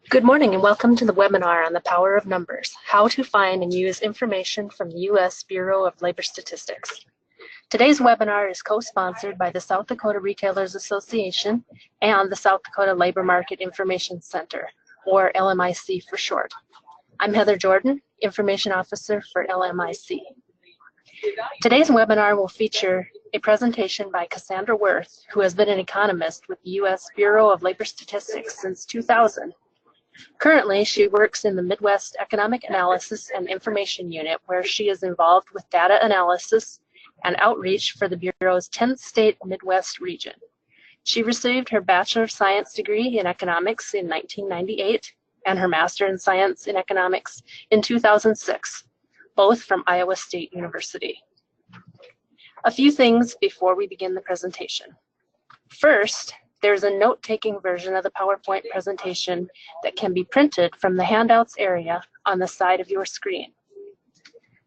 Good morning and welcome to the webinar on the power of numbers, how to find and use information from the U.S. Bureau of Labor Statistics. Today's webinar is co-sponsored by the South Dakota Retailers Association and the South Dakota Labor Market Information Center, or LMIC for short. I'm Heather Jordan, Information Officer for LMIC. Today's webinar will feature a presentation by Cassandra Worth, who has been an economist with the U.S. Bureau of Labor Statistics since 2000. Currently, she works in the Midwest Economic Analysis and Information Unit, where she is involved with data analysis and outreach for the Bureau's 10th state Midwest region. She received her Bachelor of Science degree in Economics in 1998 and her Master in Science in Economics in 2006, both from Iowa State University. A few things before we begin the presentation. First, there's a note-taking version of the PowerPoint presentation that can be printed from the handouts area on the side of your screen.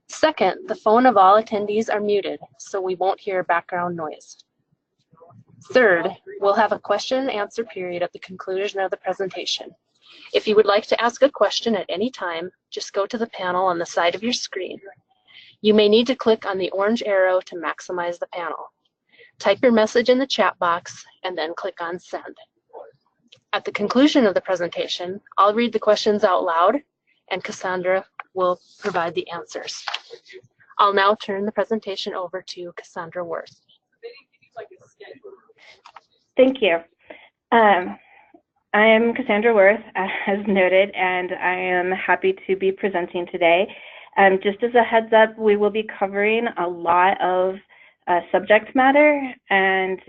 Second, the phone of all attendees are muted, so we won't hear background noise. Third, we'll have a question and answer period at the conclusion of the presentation. If you would like to ask a question at any time, just go to the panel on the side of your screen. You may need to click on the orange arrow to maximize the panel. Type your message in the chat box and then click on send. At the conclusion of the presentation, I'll read the questions out loud and Cassandra will provide the answers. I'll now turn the presentation over to Cassandra Worth. Thank you. I am Cassandra Worth, as noted, and I am happy to be presenting today. Just as a heads up, we will be covering a lot of subject matter, and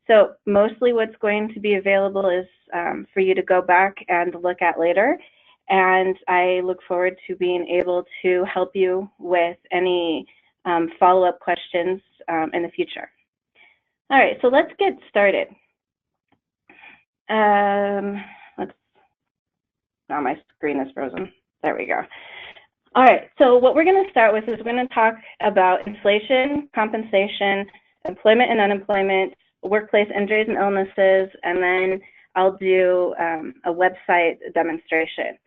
so mostly what's going to be available is for you to go back and look at later, and I look forward to being able to help you with any follow-up questions in the future. All right, so let's get started. Now my screen is frozen. There we go. All right, so what we're going to start with is we're going to talk about inflation, compensation, employment and unemployment, workplace injuries and illnesses, and then I'll do a website demonstration.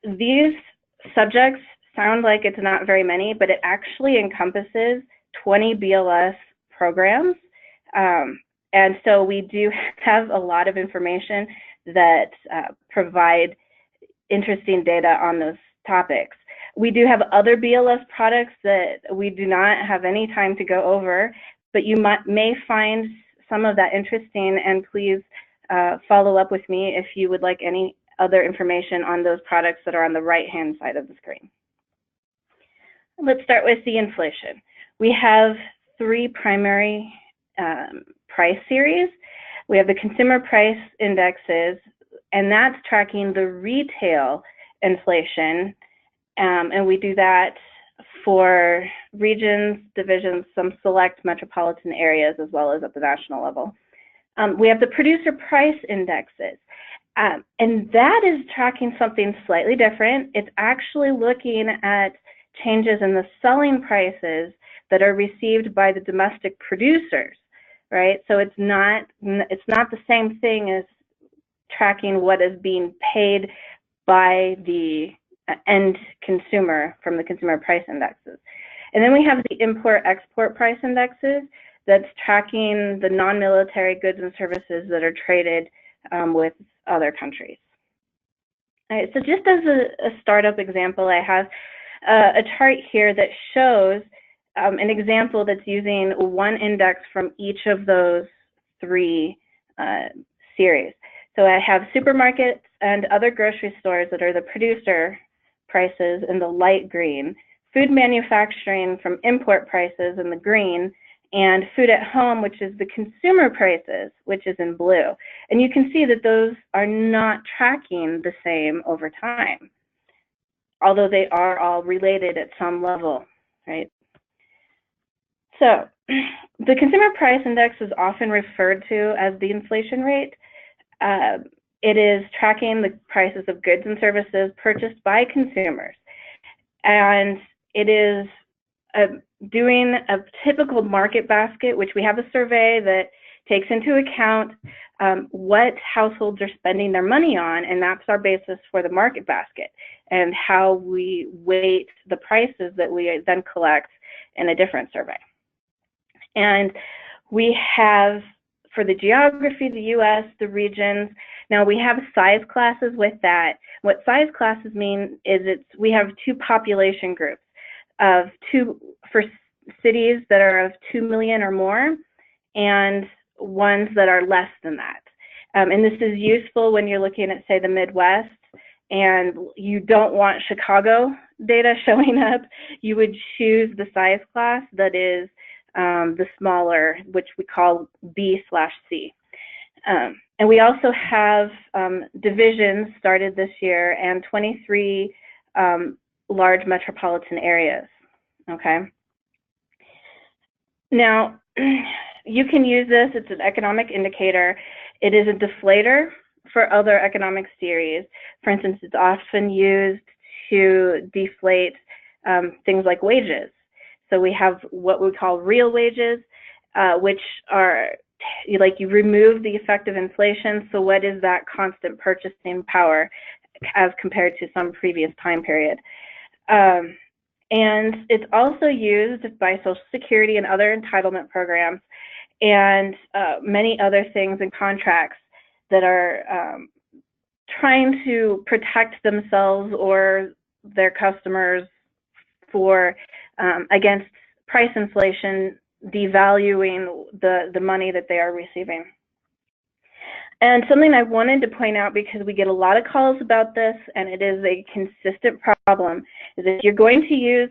These subjects sound like it's not very many, but it actually encompasses 20 BLS programs. And so we do have a lot of information that provide interesting data on those topics. We do have other BLS products that we do not have any time to go over, but you may find some of that interesting, and please follow up with me if you would like any other information on those products that are on the right-hand side of the screen. Let's start with the inflation. We have three primary price series. We have the consumer price indexes, and that's tracking the retail inflation. And we do that for regions, divisions, some select metropolitan areas, as well as at the national level. We have the producer price indexes, and that is tracking something slightly different. It's actually looking at changes in the selling prices that are received by the domestic producers, right? So it's not the same thing as tracking what is being paid by the end consumer from the consumer price indexes. And then we have the import-export price indexes that's tracking the non-military goods and services that are traded with other countries. All right, so just as a startup example, I have a chart here that shows an example that's using one index from each of those three series. So I have supermarkets and other grocery stores that are the producer prices in the light green, food manufacturing from import prices in the green, and food at home, which is the consumer prices, which is in blue. And you can see that those are not tracking the same over time, although they are all related at some level, right? So the consumer price index is often referred to as the inflation rate. It is tracking the prices of goods and services purchased by consumers. And it is doing a typical market basket, which we have a survey that takes into account what households are spending their money on, and that's our basis for the market basket and how we weight the prices that we then collect in a different survey. And we have, for the geography, the US, the regions, now we have size classes with that. What size classes mean is we have two population groups for cities that are of 2 million or more, and ones that are less than that. And this is useful when you're looking at, say, the Midwest, and you don't want Chicago data showing up. You would choose the size class that is the smaller, which we call B/C. And we also have divisions started this year and 23 large metropolitan areas, okay? Now, you can use this, it's an economic indicator. It is a deflator for other economic theories. For instance, it's often used to deflate things like wages. So we have what we call real wages, which are like you remove the effect of inflation. So what is that constant purchasing power as compared to some previous time period? And it's also used by Social Security and other entitlement programs and many other things in contracts that are trying to protect themselves or their customers for against price inflation devaluing the money that they are receiving. And something I wanted to point out, because we get a lot of calls about this and it is a consistent problem, is if you're going to use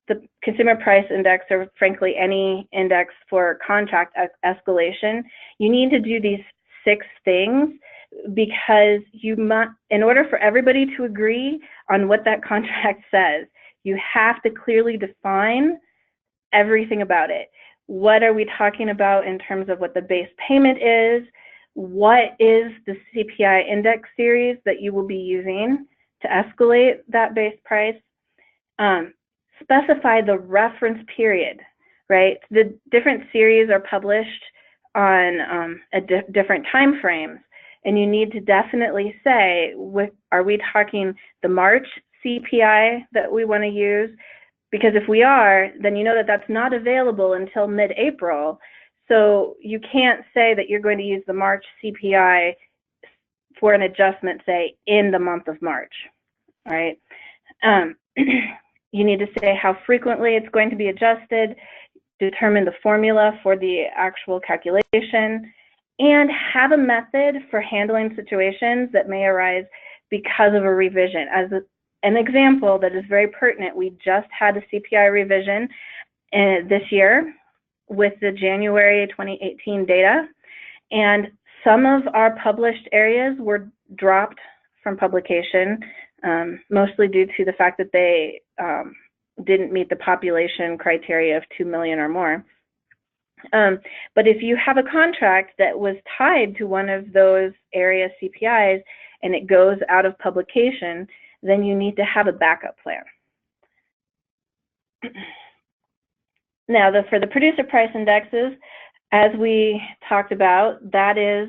the Consumer Price Index, or frankly any index for contract escalation, you need to do these 6 things, because you must, in order for everybody to agree on what that contract says, you have to clearly define everything about it. What are we talking about in terms of what the base payment is? What is the CPI index series that you will be using to escalate that base price? Specify the reference period, right? The different series are published on different time frames, and you need to definitely say, are we talking the March CPI that we want to use? Because if we are, then you know that that's not available until mid-April. So you can't say that you're going to use the March CPI for an adjustment, say, in the month of March, all right? You need to say how frequently it's going to be adjusted, determine the formula for the actual calculation, and have a method for handling situations that may arise because of a revision. As an example that is very pertinent, we just had a CPI revision this year with the January 2018 data, and some of our published areas were dropped from publication, mostly due to the fact that they didn't meet the population criteria of 2 million or more. But if you have a contract that was tied to one of those area CPIs and it goes out of publication, then you need to have a backup plan. Now, for the producer price indexes, as we talked about, that is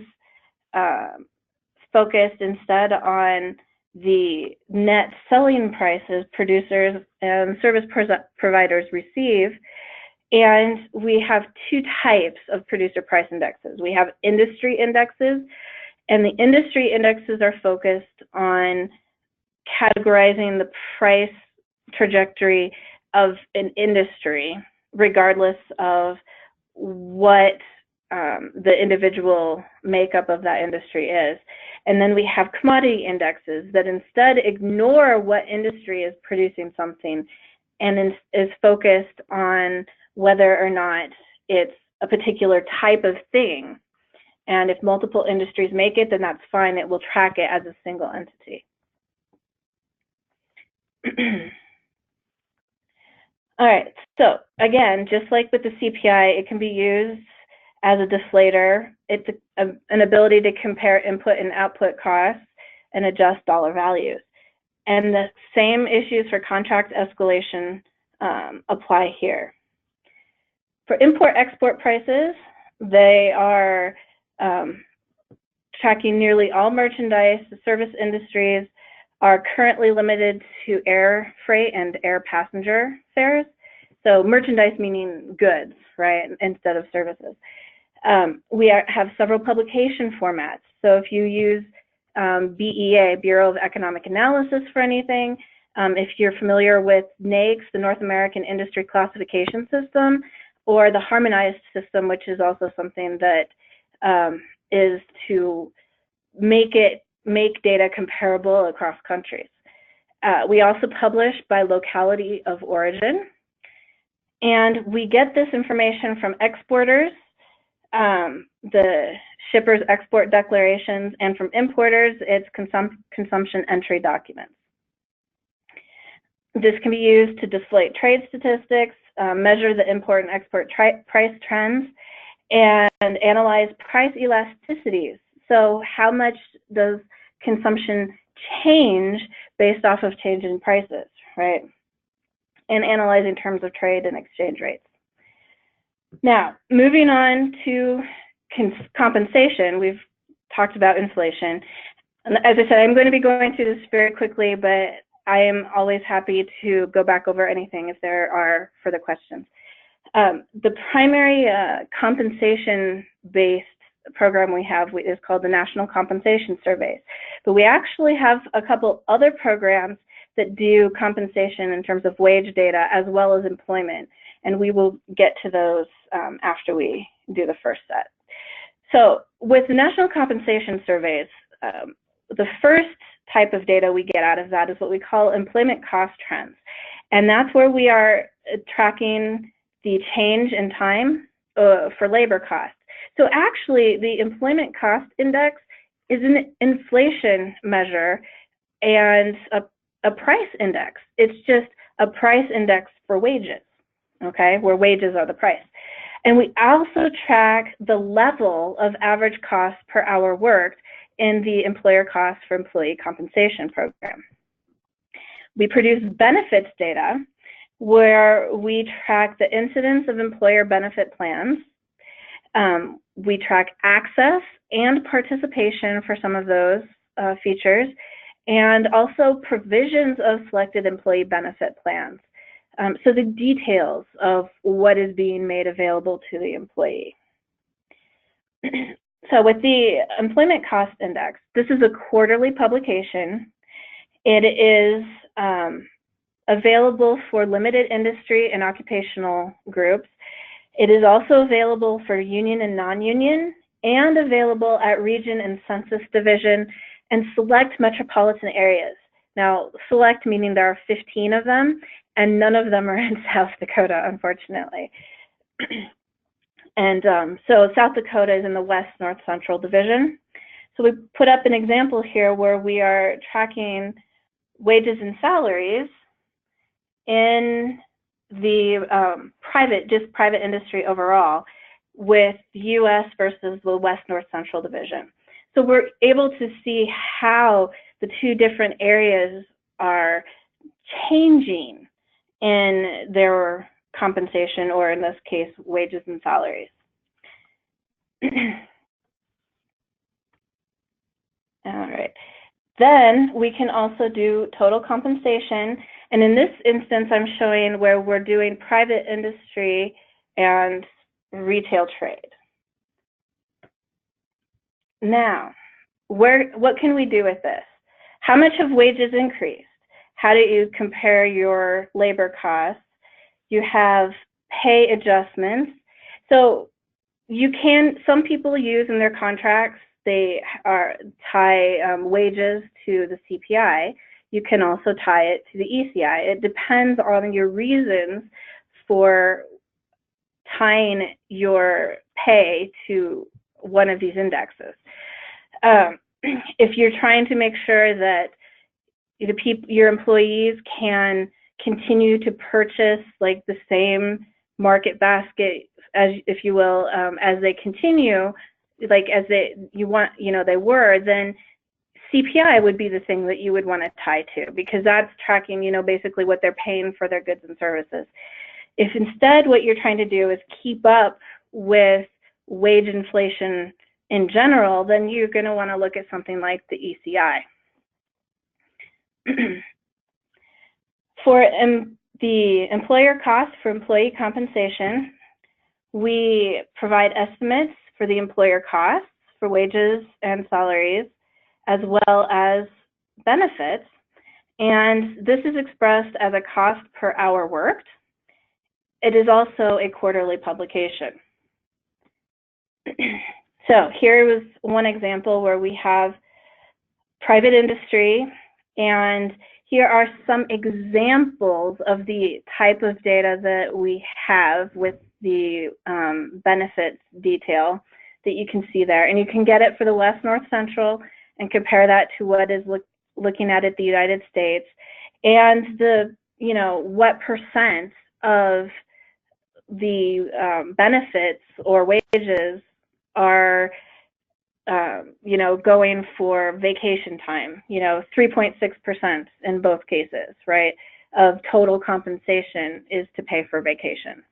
focused instead on the net selling prices producers and service providers receive. And we have 2 types of producer price indexes. We have industry indexes, and the industry indexes are focused on categorizing the price trajectory of an industry, regardless of what the individual makeup of that industry is. And then we have commodity indexes that instead ignore what industry is producing something and is focused on whether or not it's a particular type of thing. And if multiple industries make it, then that's fine. It will track it as a single entity. All right, so again, just like with the CPI, it can be used as a deflator. It's an ability to compare input and output costs and adjust dollar values. And the same issues for contract escalation apply here. For import-export prices, they are tracking nearly all merchandise. The service industries are currently limited to air freight and air passenger fares. So merchandise meaning goods, right, instead of services. We have several publication formats. So if you use BEA, Bureau of Economic Analysis, for anything, if you're familiar with NAICS, the North American Industry Classification System, or the harmonized system, which is also something that is to make data comparable across countries. We also publish by locality of origin, and we get this information from exporters, the shipper's export declarations, and from importers, it's consumption entry documents. This can be used to display trade statistics, measure the import and export price trends, and analyze price elasticities. So how much does consumption change based off of change in prices, right? And analyzing terms of trade and exchange rates. Now, moving on to compensation, we've talked about inflation. And as I said, I'm going to be going through this very quickly, but I am always happy to go back over anything if there are further questions. The primary compensation-based program we have is called the National Compensation Surveys. But we actually have a couple other programs that do compensation in terms of wage data as well as employment. And we will get to those after we do the first set. So with the National Compensation Surveys, the first type of data we get out of that is what we call employment cost trends. And that's where we are tracking the change in time for labor costs. So actually, the employment cost index is an inflation measure and a price index. It's just a price index for wages, okay, where wages are the price. And we also track the level of average cost per hour worked in the employer cost for employee compensation program. We produce benefits data where we track the incidence of employer benefit plans. We track access and participation for some of those features, and also provisions of selected employee benefit plans. So the details of what is being made available to the employee. So with the Employment Cost Index, this is a quarterly publication. It is available for limited industry and occupational groups. It is also available for union and non-union, and available at region and census division and select metropolitan areas. Now, select meaning there are 15 of them, and none of them are in South Dakota, unfortunately. And so South Dakota is in the West North Central Division. So we put up an example here where we are tracking wages and salaries in the private industry overall with the US versus the West North Central Division. So we're able to see how the two different areas are changing in their compensation, or in this case, wages and salaries. All right. Then we can also do total compensation. And in this instance, I'm showing where we're doing private industry and retail trade. Now, what can we do with this? How much have wages increased? How do you compare your labor costs? You have pay adjustments. So you can, some people use in their contracts, they tie wages to the CPI. You can also tie it to the ECI. It depends on your reasons for tying your pay to one of these indexes. If you're trying to make sure that your employees can continue to purchase like the same market basket, as if you will, as they continue, like as they were, then CPI would be the thing that you would want to tie to, because that's tracking, basically what they're paying for their goods and services. If instead what you're trying to do is keep up with wage inflation in general, then you're going to want to look at something like the ECI. For the employer cost for employee compensation, we provide estimates for the employer costs for wages and salaries, as well as benefits. And this is expressed as a cost per hour worked. It is also a quarterly publication. So here was one example where we have private industry, and here are some examples of the type of data that we have with the benefits detail that you can see there. And you can get it for the West, North, Central and compare that to what is looking at the United States, and the, what percent of the benefits or wages are going for vacation time, 3.6% in both cases, right, of total compensation is to pay for vacation.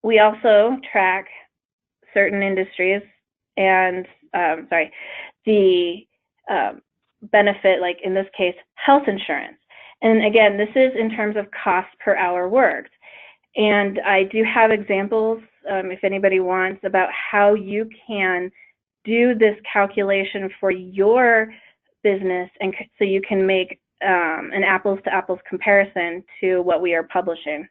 We also track certain industries and, the benefit, like in this case, health insurance. And again, this is in terms of cost per hour worked. And I do have examples, if anybody wants, about how you can do this calculation for your business, and so you can make an apples to apples comparison to what we are publishing.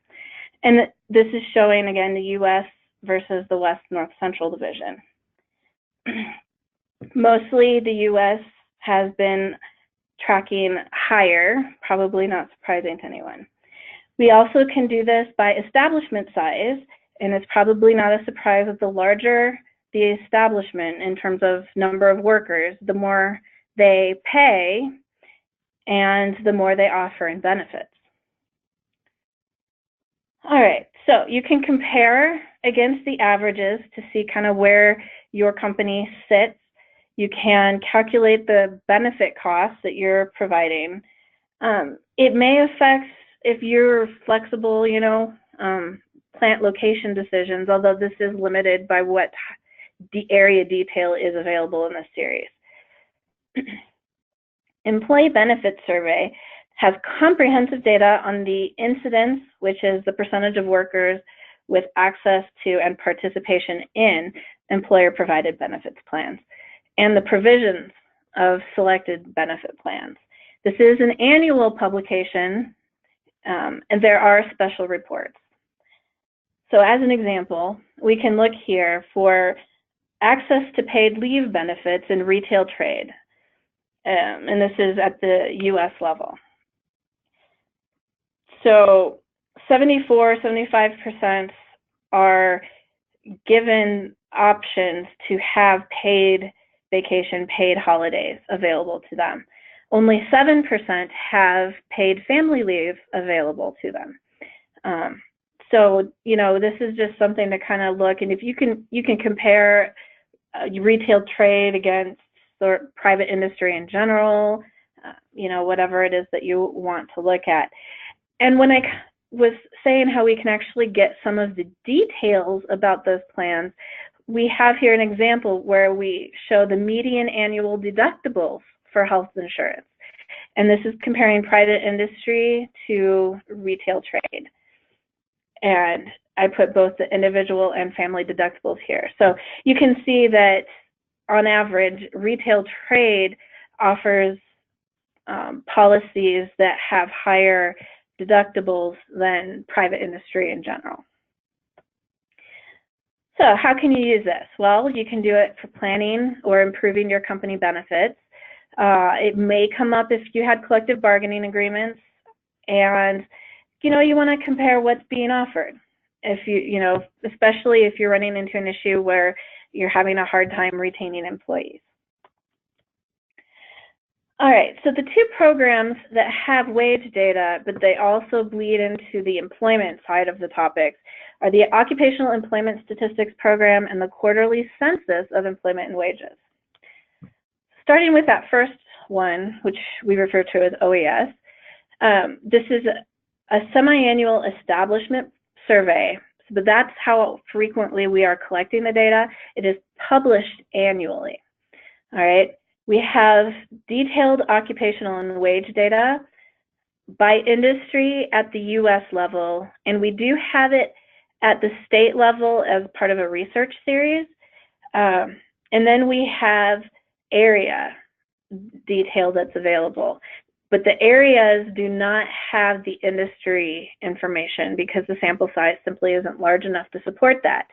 And this is showing, again, the US versus the West, North, Central division. Mostly the US has been tracking higher, probably not surprising to anyone. We also can do this by establishment size, and it's probably not a surprise that the larger the establishment in terms of number of workers, the more they pay and the more they offer in benefits. All right, so you can compare against the averages to see kind of where your company sits. You can calculate the benefit costs that you're providing. It may affect, if you're flexible, plant location decisions, although this is limited by what the area detail is available in this series. Employee Benefits Survey has comprehensive data on the incidence, which is the percentage of workers with access to and participation in employer-provided benefits plans, and the provisions of selected benefit plans. This is an annual publication, and there are special reports. So as an example, we can look here for access to paid leave benefits in retail trade, and this is at the US level. So 74–75% are given options to have paid vacation, paid holidays available to them. Only 7% have paid family leave available to them. So, this is just something to kind of look, and if you can compare retail trade against private industry in general, whatever it is that you want to look at. And when I was saying how we can actually get some of the details about those plans, we have here an example where we show the median annual deductibles for health insurance. And this is comparing private industry to retail trade. And I put both the individual and family deductibles here. So you can see that on average, retail trade offers policies that have higher deductibles than private industry in general. So how can you use this? Well, you can do it for planning or improving your company benefits. It may come up if you had collective bargaining agreements and you want to compare what's being offered. If especially if you're running into an issue where you're having a hard time retaining employees. All right, so the two programs that have wage data, but they also bleed into the employment side of the topics, are the Occupational Employment Statistics Program and the Quarterly Census of Employment and Wages. Starting with that first one, which we refer to as OES, this is a semi-annual establishment survey. It's but that's how frequently we are collecting the data. It is published annually. All right. We have detailed occupational and wage data by industry at the US level, and we do have it at the state level as part of a research series. And then we have area detail that's available. But the areas do not have the industry information because the sample size simply isn't large enough to support that.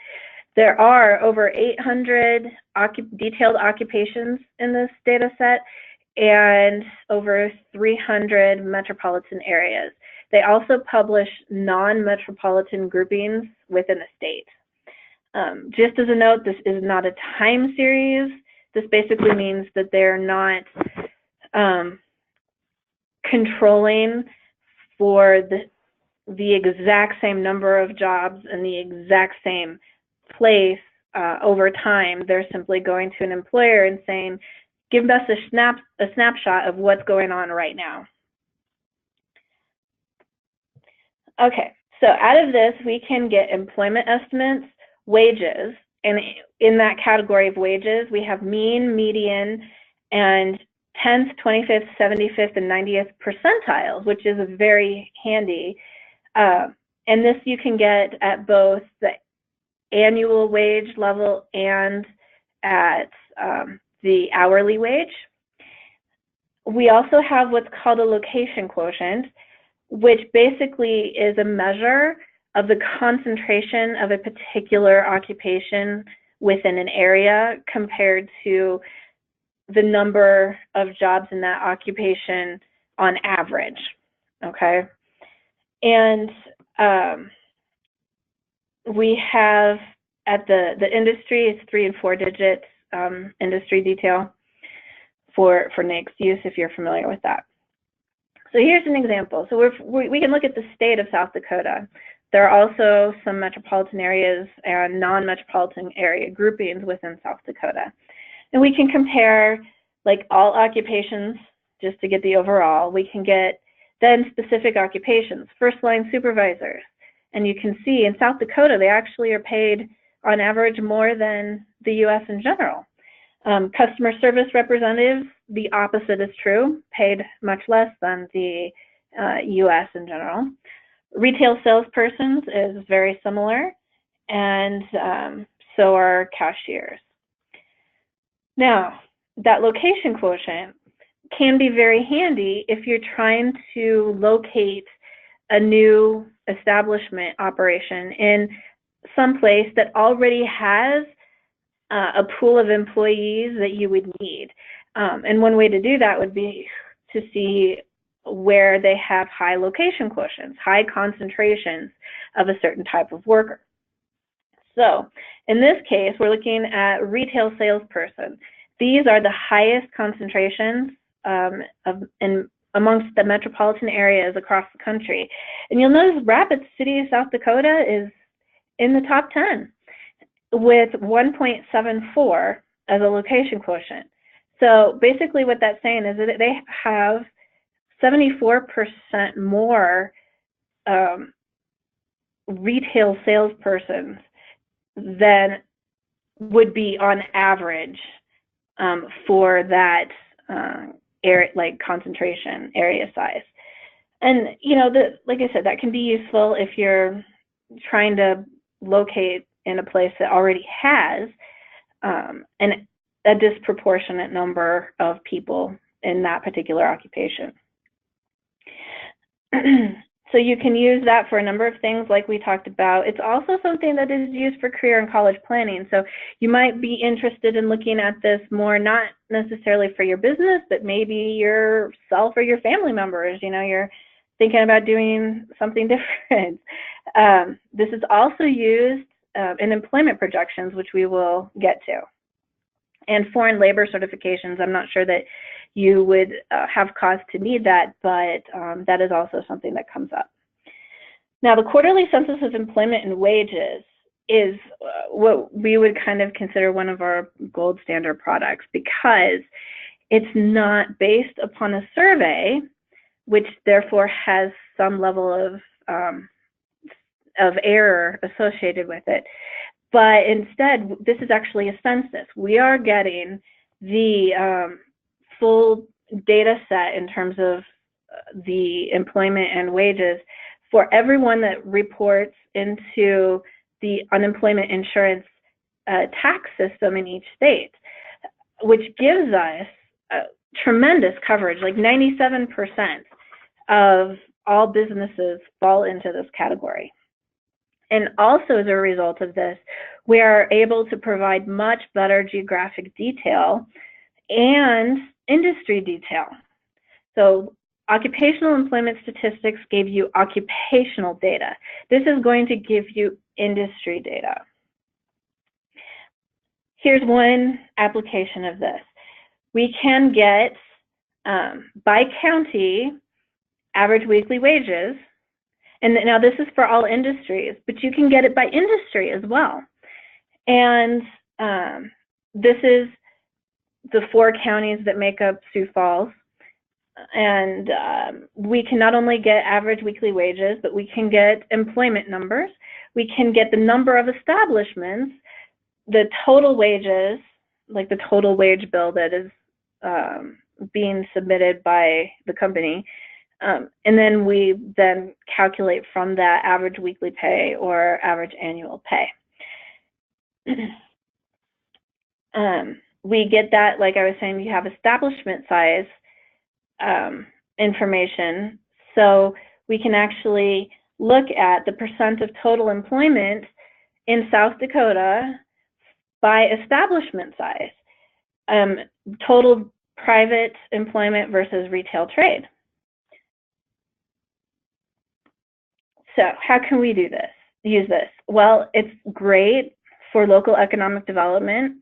There are over 800 detailed occupations in this data set and over 300 metropolitan areas. They also publish non-metropolitan groupings within a state. Just as a note, this is not a time series. This basically means that they're not controlling for the exact same number of jobs in the exact same place over time. They're simply going to an employer and saying, give us a snapshot of what's going on right now. Okay, so out of this, we can get employment estimates, wages, and in that category of wages, we have mean, median, and 10th, 25th, 75th, and 90th percentiles, which is very handy. And this you can get at both the annual wage level and at the hourly wage. We also have what's called a location quotient, which basically is a measure of the concentration of a particular occupation within an area compared to the number of jobs in that occupation on average, okay? And we have at the industry, it's 3 and 4 digits industry detail for NAICS use if you're familiar with that. So here's an example. So we can look at the state of South Dakota. There are also some metropolitan areas and non-metropolitan area groupings within South Dakota. And we can compare like all occupations just to get the overall. We can get then specific occupations, first line supervisors. And you can see in South Dakota, they actually are paid on average more than the US in general. Customer service representatives, the opposite is true, paid much less than the US in general. Retail salespersons is very similar, and so are cashiers. Now, that location quotient can be very handy if you're trying to locate a new establishment operation in some place that already has a pool of employees that you would need. And one way to do that would be to see where they have high location quotients, high concentrations of a certain type of worker. So in this case, we're looking at retail salesperson. These are the highest concentrations amongst the metropolitan areas across the country. And you'll notice Rapid City, South Dakota is in the top 10 with 1.74 as a location quotient. So basically what that's saying is that they have 74% more retail salespersons than would be on average for that area, like concentration area size. And you know, like I said, that can be useful if you're trying to locate in a place that already has a disproportionate number of people in that particular occupation. So you can use that for a number of things like we talked about. It's also something that is used for career and college planning. So you might be interested in looking at this more, not necessarily for your business, but maybe yourself or your family members. You know, you're thinking about doing something different. This is also used in employment projections, which we will get to. And foreign labor certifications, I'm not sure that you would have cause to need that, but that is also something that comes up. Now, the quarterly census of employment and wages is what we would kind of consider one of our gold standard products because it's not based upon a survey, which therefore has some level of of error associated with it. But instead, this is actually a census. We are getting the full data set in terms of the employment and wages for everyone that reports into the unemployment insurance tax system in each state, which gives us tremendous coverage. Like 97% of all businesses fall into this category. And also as a result of this, we are able to provide much better geographic detail and industry detail. So occupational employment statistics gave you occupational data. This is going to give you industry data. Here's one application of this. We can get by county average weekly wages. And now this is for all industries, but you can get it by industry as well. And this is the 4 counties that make up Sioux Falls. And we can not only get average weekly wages, but we can get employment numbers. We can get the number of establishments, the total wages, like the total wage bill that is being submitted by the company. And then we then calculate from that average weekly pay or average annual pay. We get that, like I was saying, you have establishment size information. So we can actually look at the percent of total employment in South Dakota by establishment size, total private employment versus retail trade. So how can we do this, use this? Well, it's great for local economic development.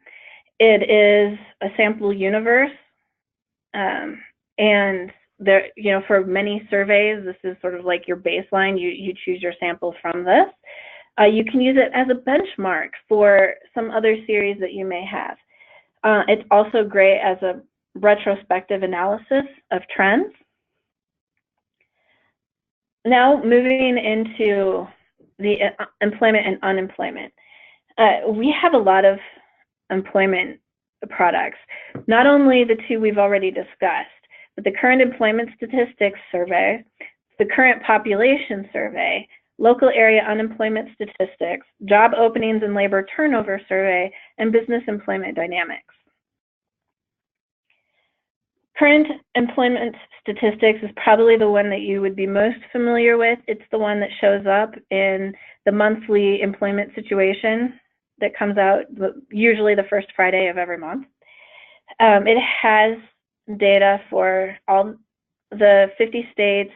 It is a sample universe, and there, you know, for many surveys, this is sort of like your baseline. You choose your sample from this. You can use it as a benchmark for some other series that you may have. It's also great as a retrospective analysis of trends. Now moving into the employment and unemployment. We have a lot of employment products, not only the 2 we've already discussed, but the Current Employment Statistics Survey, the Current Population Survey, Local Area Unemployment Statistics, Job Openings and Labor Turnover Survey, and Business Employment Dynamics. Current Employment Statistics is probably the one that you would be most familiar with. It's the one that shows up in the monthly employment situation that comes out usually the first Friday of every month. It has data for all the 50 states,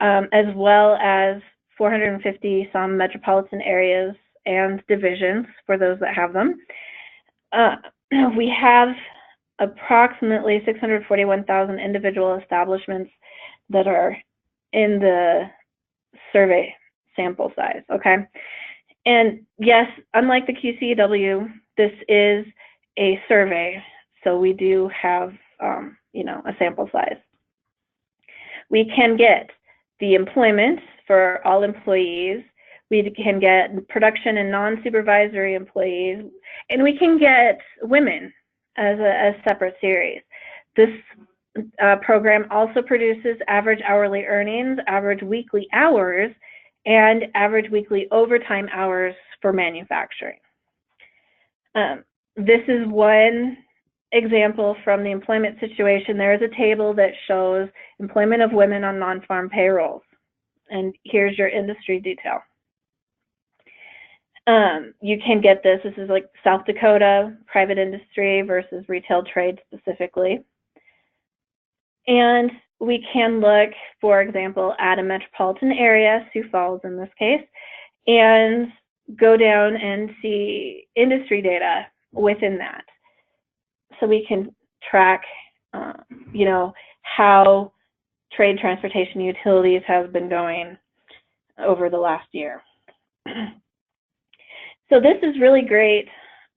as well as 450 some metropolitan areas and divisions for those that have them. We have approximately 641,000 individual establishments that are in the survey sample size, okay? And yes, unlike the QCEW, this is a survey, so we do have, you know, a sample size. We can get the employment for all employees. We can get production and non-supervisory employees, and we can get women as a separate series. This program also produces average hourly earnings, average weekly hours, and average weekly overtime hours for manufacturing. This is one example from the employment situation. There is a table that shows employment of women on non-farm payrolls, and here's your industry detail. You can get this. This is like South Dakota, private industry versus retail trade specifically. And we can look, for example, at a metropolitan area, Sioux Falls in this case, and go down and see industry data within that. So we can track, you know, how trade, transportation, utilities have been going over the last year. So this is really great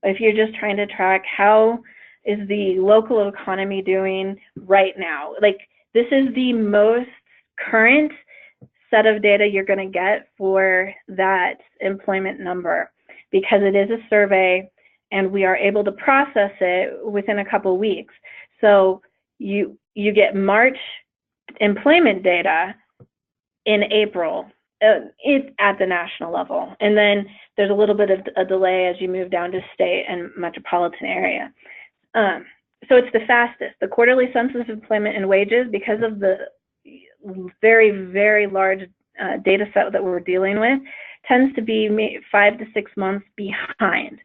if you're just trying to track how is the local economy doing right now. Like, this is the most current set of data you're going to get for that employment number, because it is a survey and we are able to process it within a couple weeks. So you get March employment data in April. It's at the national level, and then there's a little bit of a delay as you move down to state and metropolitan area. So it's the fastest. The quarterly census of employment and wages, because of the very, very large data set that we're dealing with, tends to be 5 to 6 months behind.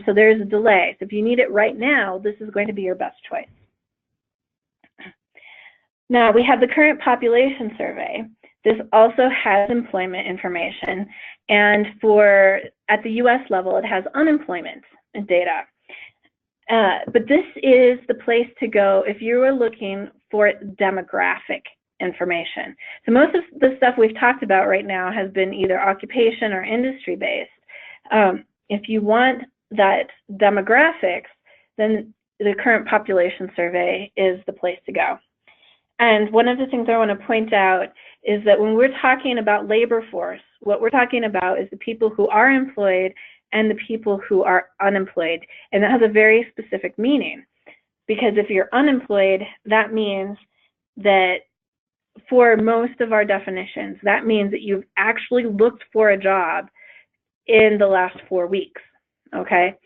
So there's a delay. So if you need it right now, this is going to be your best choice. Now we have the current population survey. This also has employment information, and at the US level, it has unemployment data. But this is the place to go if you are looking for demographic information. So most of the stuff we've talked about right now has been either occupation or industry based. If you want that demographics, then the current population survey is the place to go. And one of the things I want to point out is that when we're talking about labor force, what we're talking about is the people who are employed and the people who are unemployed. And that has a very specific meaning, because if you're unemployed, that means that for most of our definitions, that means that you've actually looked for a job in the last 4 weeks, okay?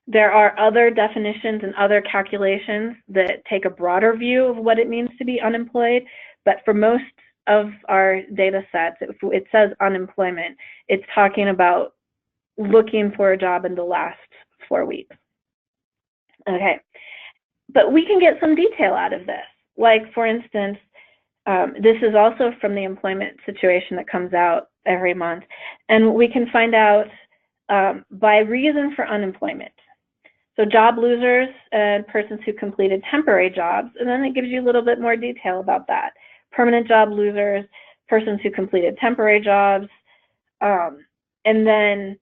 There are other definitions and other calculations that take a broader view of what it means to be unemployed, but for most of our data sets, it says unemployment. It's talking about looking for a job in the last 4 weeks. Okay, but we can get some detail out of this. Like, for instance, this is also from the employment situation that comes out every month, and we can find out by reason for unemployment. So job losers and persons who completed temporary jobs, and then it gives you a little bit more detail about that. Permanent job losers, persons who completed temporary jobs, and then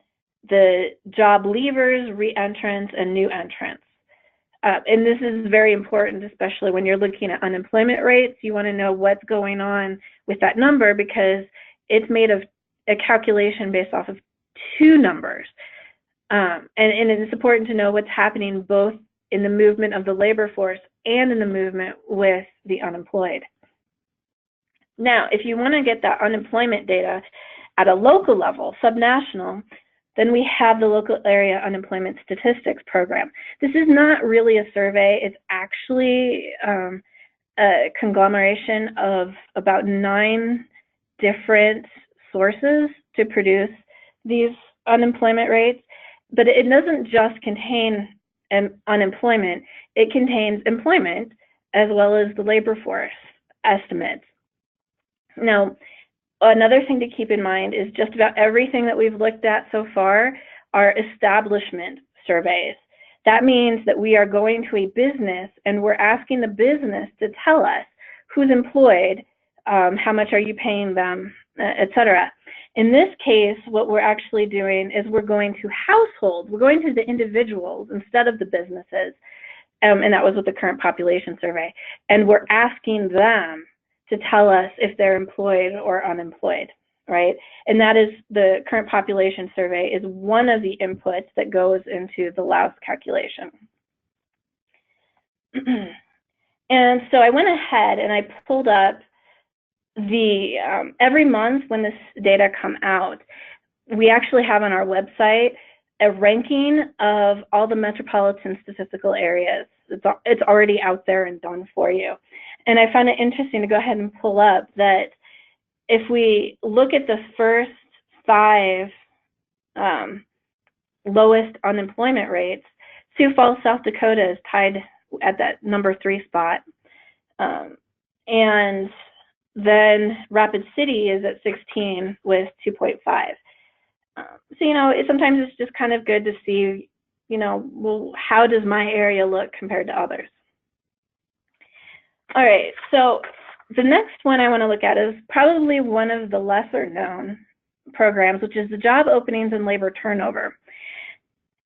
the job leavers, re-entrants, and new entrants. And this is very important, especially when you're looking at unemployment rates. You want to know what's going on with that number, because it's made of a calculation based off of 2 numbers. And it's important to know what's happening both in the movement of the labor force and in the movement with the unemployed. Now, if you want to get that unemployment data at a local level, subnational, then we have the local area unemployment statistics program. This is not really a survey. It's actually a conglomeration of about 9 different sources to produce these unemployment rates. But it doesn't just contain unemployment. It contains employment as well as the labor force estimates. Now, another thing to keep in mind is just about everything that we've looked at so far are establishment surveys. That means that we are going to a business and we're asking the business to tell us who's employed, how much are you paying them, etc. In this case, what we're actually doing is we're going to households, we're going to the individuals instead of the businesses, and that was with the current population survey, and we're asking them to tell us if they're employed or unemployed, right? And that is the current population survey is one of the inputs that goes into the LAUS calculation. And so I went ahead and I pulled up the every month when this data come out, we actually have on our website a ranking of all the metropolitan statistical areas. It's already out there and done for you. And I find it interesting to go ahead and pull up that if we look at the first 5 lowest unemployment rates, Sioux Falls, South Dakota is tied at that number 3 spot. And then Rapid City is at 16 with 2.5. So, you know, sometimes it's just kind of good to see, you know, well, how does my area look compared to others? All right, so the next one I want to look at is probably one of the lesser known programs, which is the job openings and labor turnover.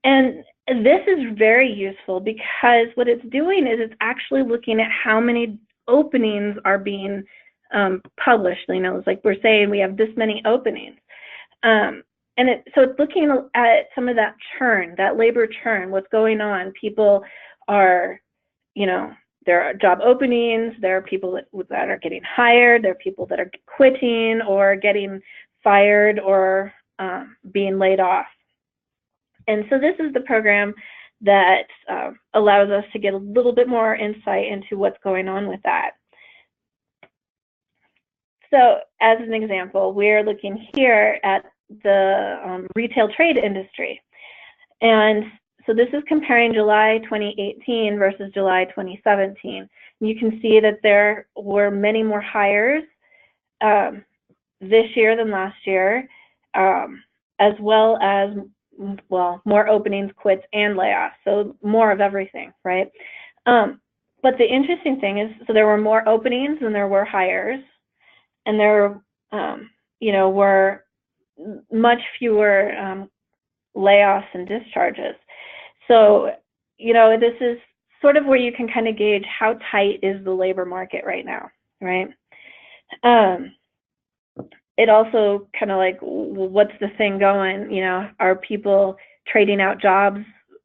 And this is very useful because what it's doing is it's actually looking at how many openings are being published. You know, it's like we're saying we have this many openings. So it's looking at some of that churn, that labor churn, what's going on. People are, you know, there are job openings, there are people that are getting hired, there are people that are quitting or getting fired or being laid off. And so this is the program that allows us to get a little bit more insight into what's going on with that. So as an example, we're looking here at the retail trade industry. And so this is comparing July 2018 versus July 2017. You can see that there were many more hires this year than last year, as well as, well, more openings, quits, and layoffs. So more of everything, right? But the interesting thing is, so there were more openings than there were hires, and there, you know, were much fewer layoffs and discharges. So, you know, this is sort of where you can kind of gauge how tight is the labor market right now, right? It also kind of like, what's the thing going? You know, are people trading out jobs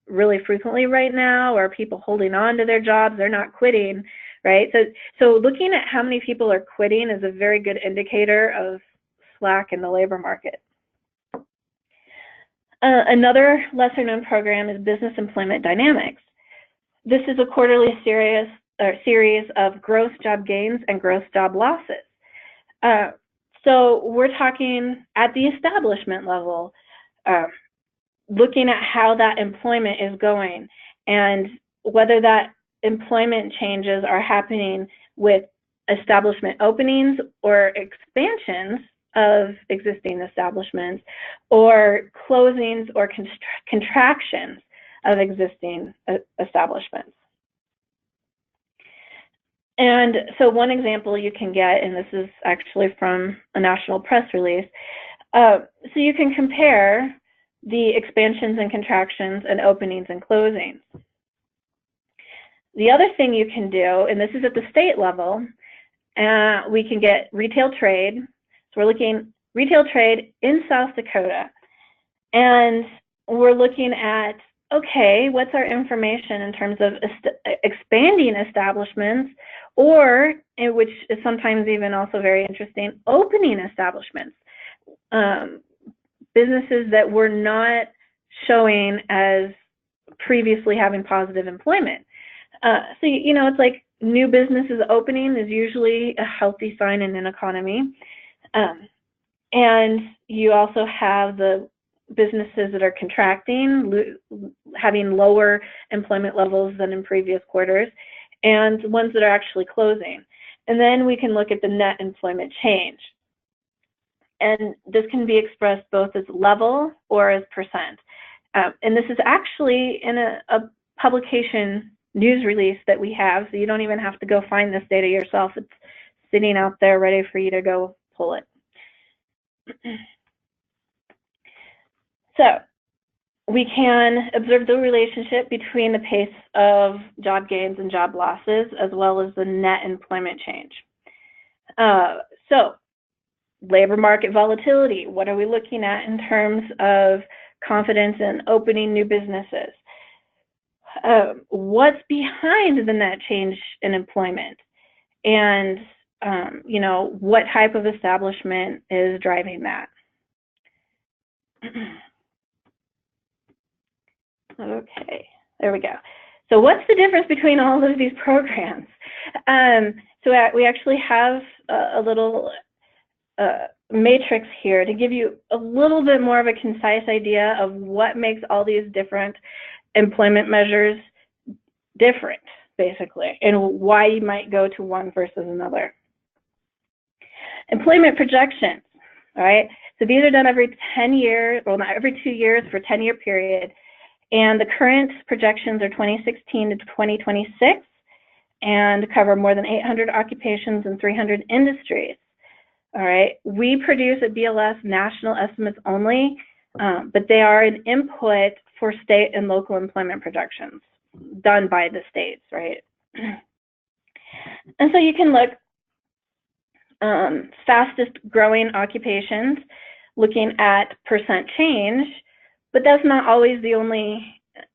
really frequently right now? Or are people holding on to their jobs? They're not quitting, right? So looking at how many people are quitting is a very good indicator of slack in the labor market. Another lesser known program is Business Employment Dynamics. This is a quarterly series of gross job gains and gross job losses. So we're talking at the establishment level, looking at how that employment is going and whether that employment changes are happening with establishment openings or expansions of existing establishments, or closings or contractions of existing establishments. And so one example you can get, and this is actually from a national press release, so you can compare the expansions and contractions and openings and closings. The other thing you can do, and this is at the state level, we can get retail trade. So we're looking retail trade in South Dakota, and we're looking at, okay, what's our information in terms of expanding establishments, or, which is sometimes even also very interesting, opening establishments, businesses that were not showing as previously having positive employment. So, you know, it's like new businesses opening is usually a healthy sign in an economy. And you also have the businesses that are contracting, having lower employment levels than in previous quarters, and ones that are actually closing. And then we can look at the net employment change. And this can be expressed both as level or as percent. And this is actually in a publication news release that we have, so you don't even have to go find this data yourself. It's sitting out there ready for you to go pull it. So we can observe the relationship between the pace of job gains and job losses, as well as the net employment change. So labor market volatility, what are we looking at in terms of confidence in opening new businesses? What's behind the net change in employment? And you know, what type of establishment is driving that? Okay, there we go. So what's the difference between all of these programs? So we actually have a little matrix here to give you a little bit more of a concise idea of what makes all these different employment measures different, basically, and why you might go to one versus another. Employment projections, all right? So these are done every 10 years, well, not every 2 years for a 10-year period. And the current projections are 2016 to 2026 and cover more than 800 occupations and 300 industries. All right, we produce at BLS national estimates only, but they are an input for state and local employment projections done by the states, right? And so you can look fastest growing occupations, looking at percent change, but that's not always the only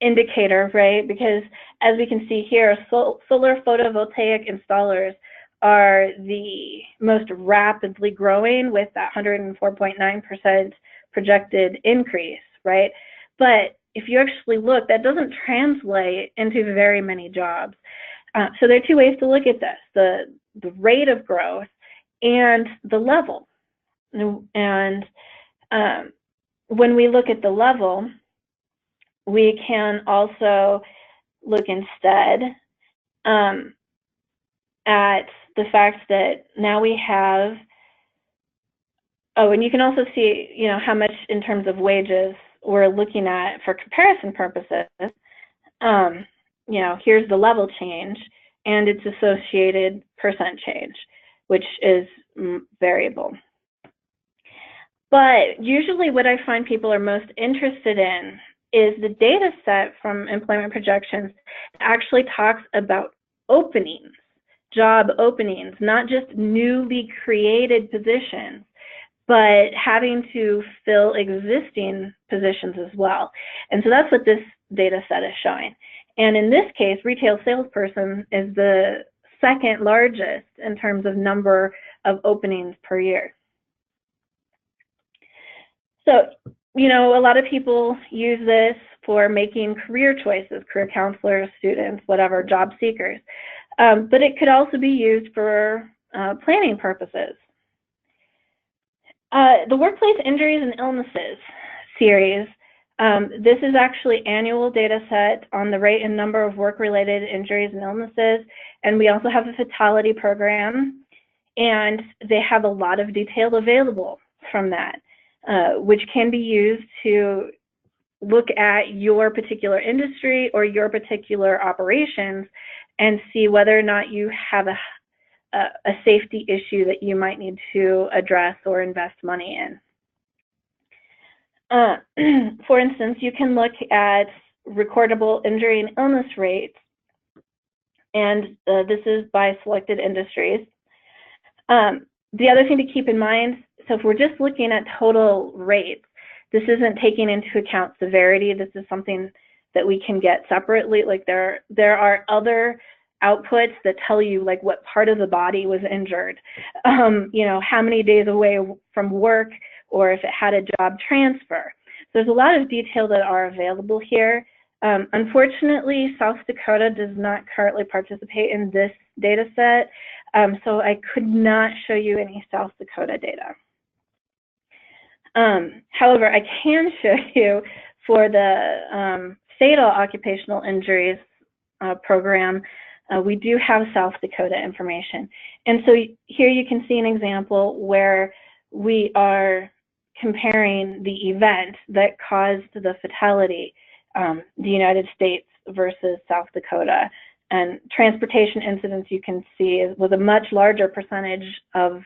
indicator, right? Because as we can see here, solar photovoltaic installers are the most rapidly growing with that 104.9% projected increase, right? But if you actually look, that doesn't translate into very many jobs. So there are two ways to look at this, the rate of growth and the level. And when we look at the level, we can also look instead at the fact that now we have, oh, and you can also see, you know, how much in terms of wages we're looking at for comparison purposes. You know, here's the level change and its associated percent change, which is variable. But usually what I find people are most interested in is the data set from employment projections that actually talks about openings, job openings, not just newly created positions, but having to fill existing positions as well. And so that's what this data set is showing. And in this case, retail salesperson is the second largest in terms of number of openings per year. So, you know, a lot of people use this for making career choices, career counselors, students, whatever, job seekers. But it could also be used for planning purposes. The Workplace Injuries and Illnesses series, this is actually annual data set on the rate and number of work-related injuries and illnesses. And we also have a fatality program, and they have a lot of detail available from that, which can be used to look at your particular industry or your particular operations and see whether or not you have a safety issue that you might need to address or invest money in. For instance, you can look at recordable injury and illness rates, and this is by selected industries. The other thing to keep in mind, so if we're just looking at total rates, this isn't taking into account severity. This is something that we can get separately. Like there are other outputs that tell you like what part of the body was injured, you know, how many days away from work, or if it had a job transfer. There's a lot of detail that are available here. Unfortunately, South Dakota does not currently participate in this data set, so I could not show you any South Dakota data. However, I can show you for the fatal occupational injuries program, we do have South Dakota information. And so here you can see an example where we are comparing the event that caused the fatality, the United States versus South Dakota. And transportation incidents, you can see, was a much larger percentage of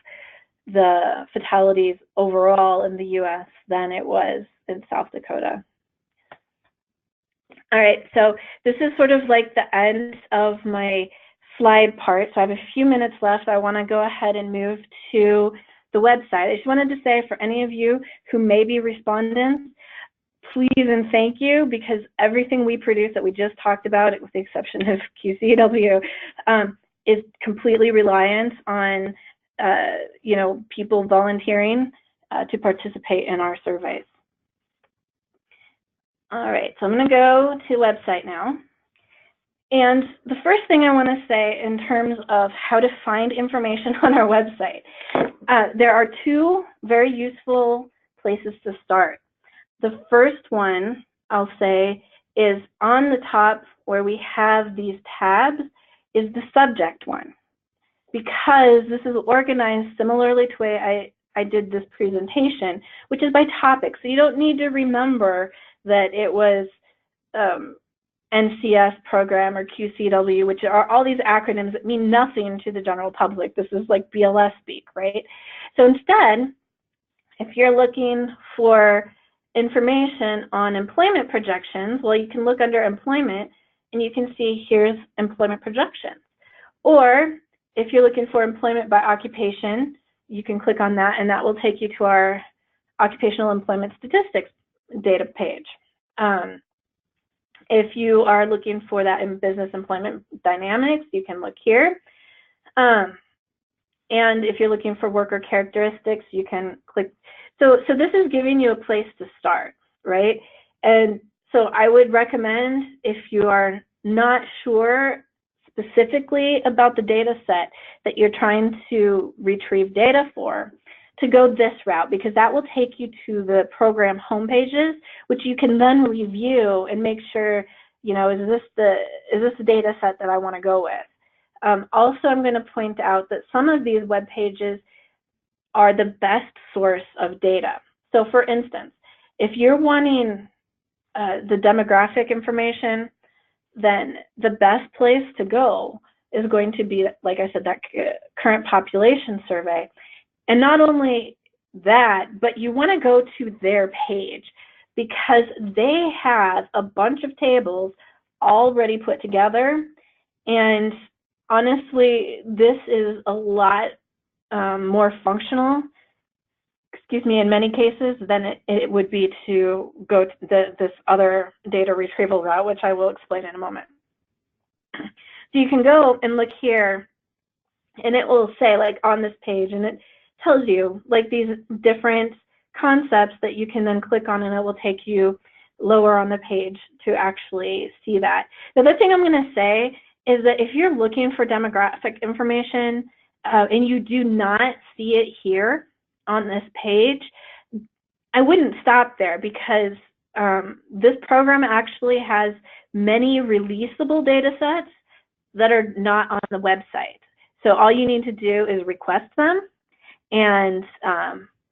the fatalities overall in the US than it was in South Dakota. All right, so this is sort of like the end of my slide part. So I have a few minutes left. I want to go ahead and move to the website. I just wanted to say for any of you who may be respondents, please and thank you, because everything we produce that we just talked about, with the exception of QCEW, is completely reliant on you know, people volunteering to participate in our surveys. All right, so I'm going to go to the website now. And the first thing I want to say in terms of how to find information on our website, there are two very useful places to start. The first one, I'll say, is on the top where we have these tabs, is the subject one, because this is organized similarly to the way I did this presentation, which is by topic. So you don't need to remember that it was NCS program or QCEW, which are all these acronyms that mean nothing to the general public. This is like BLS speak, right? So instead, if you're looking for information on employment projections, well, you can look under employment and you can see here's employment projections. Or if you're looking for employment by occupation, you can click on that, and that will take you to our occupational employment statistics data page. If you are looking for that in business employment dynamics, you can look here. And if you're looking for worker characteristics, you can click. So this is giving you a place to start, right? And so I would recommend, if you are not sure specifically about the data set that you're trying to retrieve data for, to go this route, because that will take you to the program homepages, which you can then review and make sure, you know, is this the data set that I want to go with? Also, I'm going to point out that some of these web pages are the best source of data. So for instance, if you're wanting the demographic information, then the best place to go is going to be, like I said, that current population survey. And not only that, but you want to go to their page, because they have a bunch of tables already put together. And honestly, this is a lot more functional, in many cases, than it would be to go to this other data retrieval route, which I will explain in a moment. So you can go and look here, and it will say, like, on this page, and it tells you, like, these different concepts that you can then click on, and it will take you lower on the page to actually see that. The other thing I'm going to say is that if you're looking for demographic information and you do not see it here on this page, I wouldn't stop there, because this program actually has many releasable data sets that are not on the website. So all you need to do is request them, and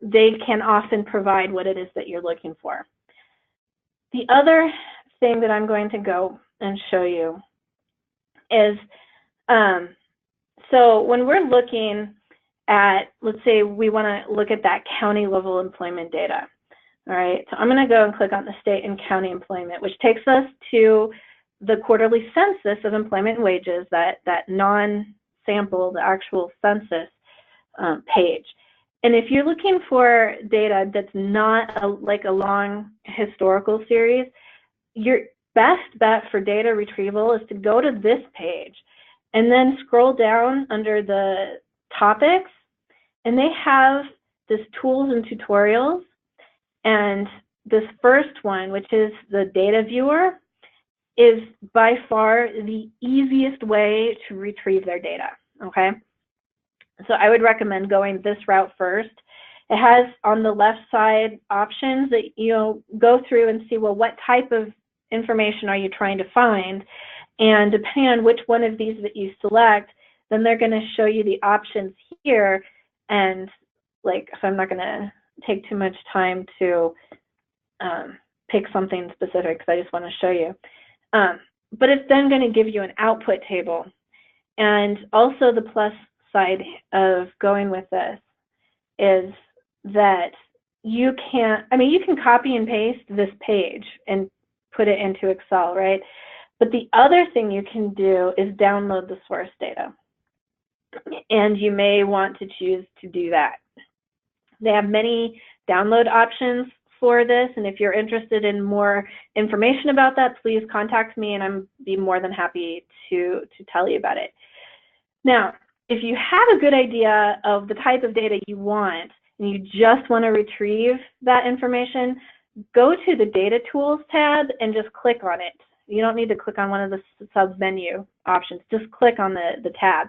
they can often provide what it is that you're looking for. The other thing that I'm going to go and show you is, so when we're looking at, let's say we want to look at that county level employment data. All right, so I'm going to go and click on the state and county employment, which takes us to the quarterly census of employment and wages, that non-sample, the actual census page. And if you're looking for data that's not like a long historical series, your best bet for data retrieval is to go to this page and then scroll down under the topics, and they have this tools and tutorials, and this first one, which is the data viewer, is by far the easiest way to retrieve their data, okay? So I would recommend going this route first. It has on the left side options that you'll go through and see, well, what type of information are you trying to find? And depending on which one of these that you select, then they're going to show you the options here. And like, so I'm not going to take too much time to pick something specific, because I just want to show you. But it's then going to give you an output table. And also the plus side of going with this is that you can, you can copy and paste this page and put it into Excel, right? But the other thing you can do is download the source data. And you may want to choose to do that. They have many download options for this, and if you're interested in more information about that, please contact me, and I'd be more than happy to tell you about it. Now, if you have a good idea of the type of data you want, and you just want to retrieve that information, go to the Data Tools tab and just click on it. You don't need to click on one of the sub-menu options. Just click on the tab,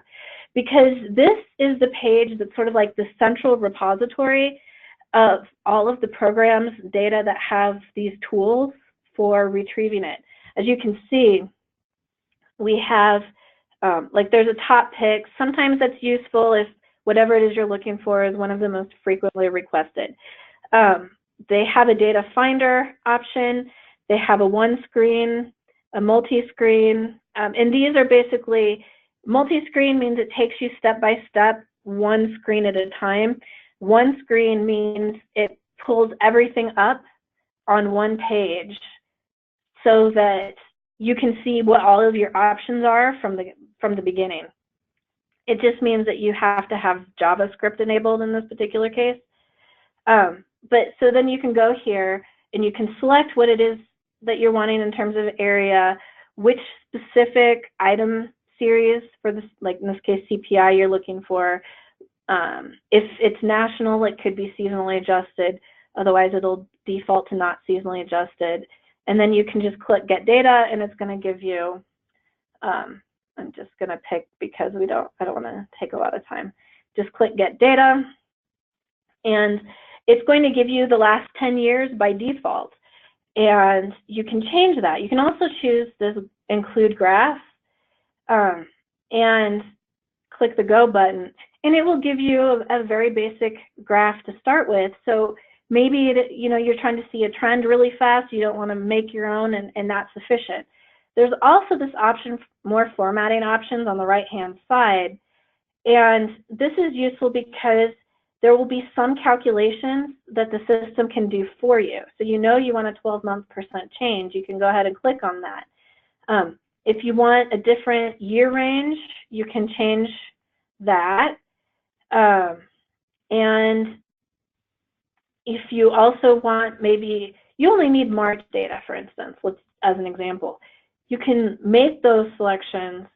because this is the page that's sort of like the central repository of all of the program's data that have these tools for retrieving it. As you can see, we have, like, there's a top pick. Sometimes that's useful if whatever it is you're looking for is one of the most frequently requested. They have a data finder option. They have a one screen, a multi-screen, and these are basically, multi-screen means it takes you step by step, one screen at a time. One screen means it pulls everything up on one page so that you can see what all of your options are from the beginning. It just means that you have to have JavaScript enabled in this particular case. But so then you can go here and you can select what it is that you're wanting in terms of area, which specific item series for this, like in this case CPI you're looking for. If it's national, it could be seasonally adjusted. Otherwise, it'll default to not seasonally adjusted. And then you can just click Get Data, and it's going to give you. I'm just going to pick because I don't want to take a lot of time. Just click Get Data, and it's going to give you the last 10 years by default. And you can change that. You can also choose this Include Graph and click the Go button. And it will give you a very basic graph to start with. So maybe you're trying to see a trend really fast. You don't want to make your own, and that's sufficient. There's also this option, more formatting options on the right-hand side. And this is useful because there will be some calculations that the system can do for you. So you want a 12-month % change, you can go ahead and click on that. If you want a different year range, you can change that. And if you also want, maybe you only need March data, for instance, as an example, you can make those selections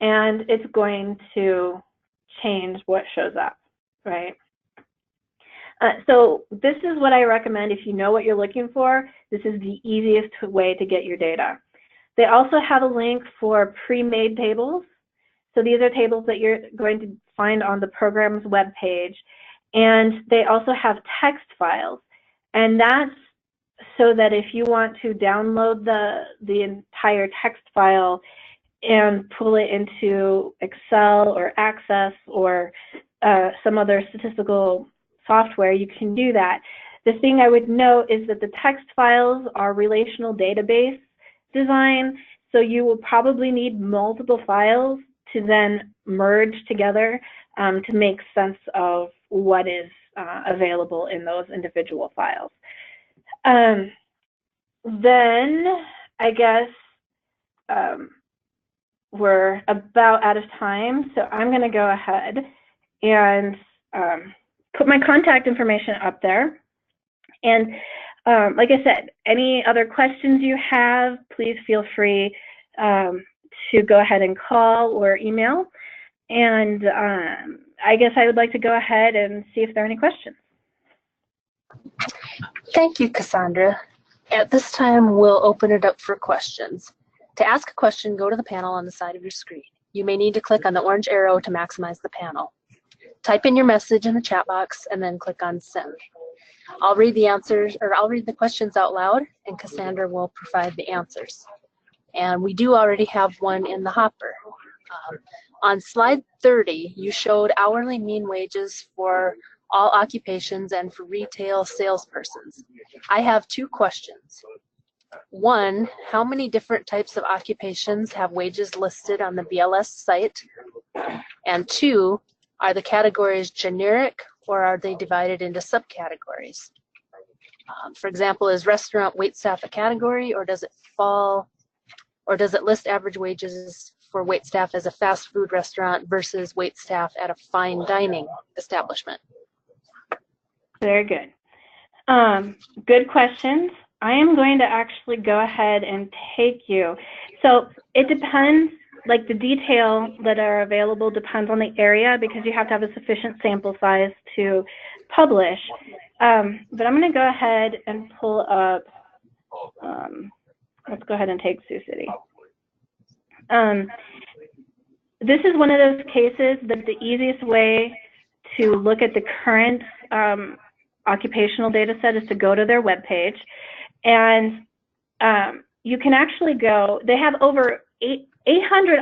and it's going to change what shows up, right? So this is what I recommend if you know what you're looking for. This is the easiest way to get your data. They also have a link for pre-made tables. So these are tables that you're going to find on the program's webpage. And they also have text files. And that's so that if you want to download the entire text file and pull it into Excel or Access or some other statistical software, you can do that. The thing I would note is that the text files are relational database design, so you will probably need multiple files to then merge together to make sense of what is available in those individual files. Then I guess we're about out of time, so I'm going to go ahead and put my contact information up there. And like I said, any other questions you have, please feel free to go ahead and call or email. And I guess I would like to go ahead and see if there are any questions. Thank you, Cassandra. At this time, we'll open it up for questions. To ask a question, go to the panel on the side of your screen. You may need to click on the orange arrow to maximize the panel. Type in your message in the chat box and then click on Send. I'll read the answers, or I'll read the questions out loud, and Cassandra will provide the answers. And we do already have one in the hopper. On slide 30, you showed hourly mean wages for all occupations and for retail salespersons. I have two questions. One, how many different types of occupations have wages listed on the BLS site? And two, are the categories generic or are they divided into subcategories? For example, is restaurant waitstaff a category, or does it list average wages for waitstaff as a fast food restaurant versus waitstaff at a fine dining establishment? Very good. Good questions. I am going to actually go ahead and take you. So it depends, like the detail that are available depends on the area because you have to have a sufficient sample size to publish. But I'm going to go ahead and pull up, let's go ahead and take Sioux City. This is one of those cases that the easiest way to look at the current occupational data set is to go to their webpage. And you can actually go, they have over 800